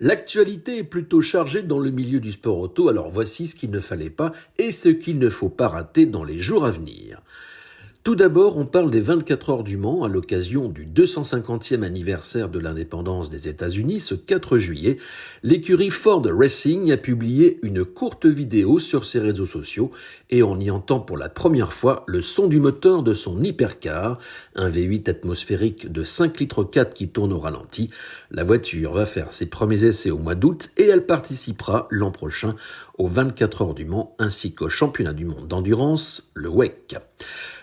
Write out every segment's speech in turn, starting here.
L'actualité est plutôt chargée dans le milieu du sport auto, alors voici ce qu'il ne fallait pas et ce qu'il ne faut pas rater dans les jours à venir. Tout d'abord, on parle des 24 heures du Mans à l'occasion du 250e anniversaire de l'indépendance des États-Unis ce 4 juillet. L'écurie Ford Racing a publié une courte vidéo sur ses réseaux sociaux et on y entend pour la première fois le son du moteur de son hypercar, un V8 atmosphérique de 5 litres 4 qui tourne au ralenti. La voiture va faire ses premiers essais au mois d'août et elle participera l'an prochain aux 24 heures du Mans ainsi qu'au championnat du monde d'endurance, le WEC.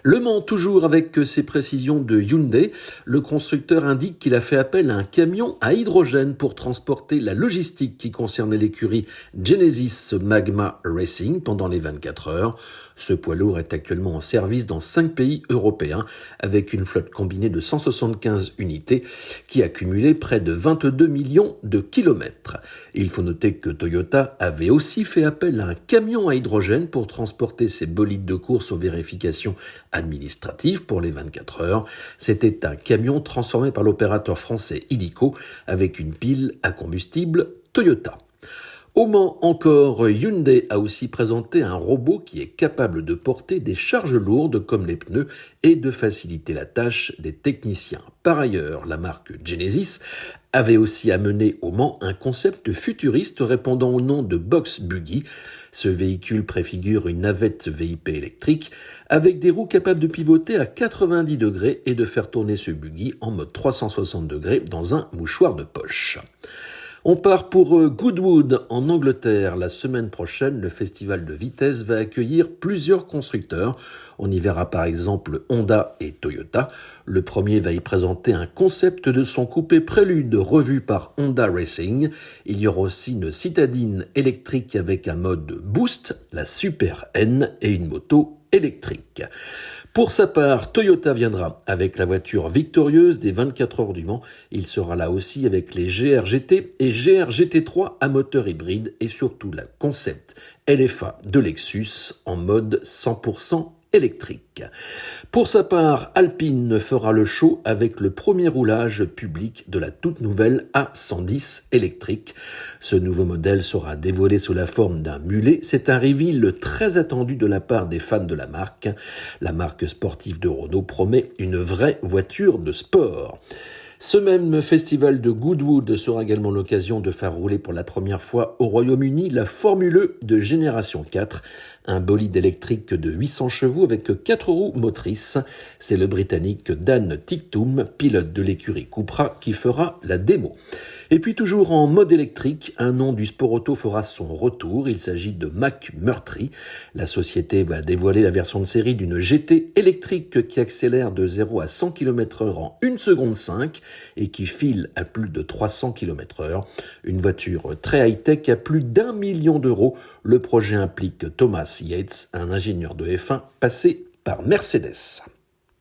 Le Mans, toujours avec ses précisions de Hyundai, le constructeur indique qu'il a fait appel à un camion à hydrogène pour transporter la logistique qui concernait l'écurie Genesis Magma Racing pendant les 24 heures. Ce poids lourd est actuellement en service dans 5 pays européens avec une flotte combinée de 175 unités qui a cumulé près de 22 millions de kilomètres. Il faut noter que Toyota avait aussi fait appel à un camion à hydrogène pour transporter ses bolides de course aux vérifications administratives pour les 24 heures. C'était un camion transformé par l'opérateur français Illico avec une pile à combustible Toyota. Au Mans encore, Hyundai a aussi présenté un robot qui est capable de porter des charges lourdes comme les pneus et de faciliter la tâche des techniciens. Par ailleurs, la marque Genesis avait aussi amené au Mans un concept futuriste répondant au nom de Box Buggy. Ce véhicule préfigure une navette VIP électrique avec des roues capables de pivoter à 90 degrés et de faire tourner ce buggy en mode 360 degrés dans un mouchoir de poche. On part pour Goodwood en Angleterre. La semaine prochaine, le festival de vitesse va accueillir plusieurs constructeurs. On y verra par exemple Honda et Toyota. Le premier va y présenter un concept de son coupé Prélude revu par Honda Racing. Il y aura aussi une citadine électrique avec un mode boost, la Super N et une moto électrique. Pour sa part, Toyota viendra avec la voiture victorieuse des 24 heures du Mans. Il sera là aussi avec les GR-GT et GR-GT3 à moteur hybride et surtout la concept LFA de Lexus en mode 100% électrique. Pour sa part, Alpine fera le show avec le premier roulage public de la toute nouvelle A110 électrique. Ce nouveau modèle sera dévoilé sous la forme d'un mulet. C'est un reveal très attendu de la part des fans de la marque. La marque sportive de Renault promet une vraie voiture de sport. Ce même festival de Goodwood sera également l'occasion de faire rouler pour la première fois au Royaume-Uni la Formule E de génération 4, un bolide électrique de 800 chevaux avec 4 roues motrices. C'est le Britannique Dan Ticktum, pilote de l'écurie Cupra, qui fera la démo. Et puis toujours en mode électrique, un nom du sport auto fera son retour. Il s'agit de McMurtry. La société va dévoiler la version de série d'une GT électrique qui accélère de 0 à 100 km/h en 1 seconde 5 et qui file à plus de 300 km/h. Une voiture très high-tech à plus d'1 million d'euros. Le projet implique Thomas Yates, un ingénieur de F1 passé par Mercedes.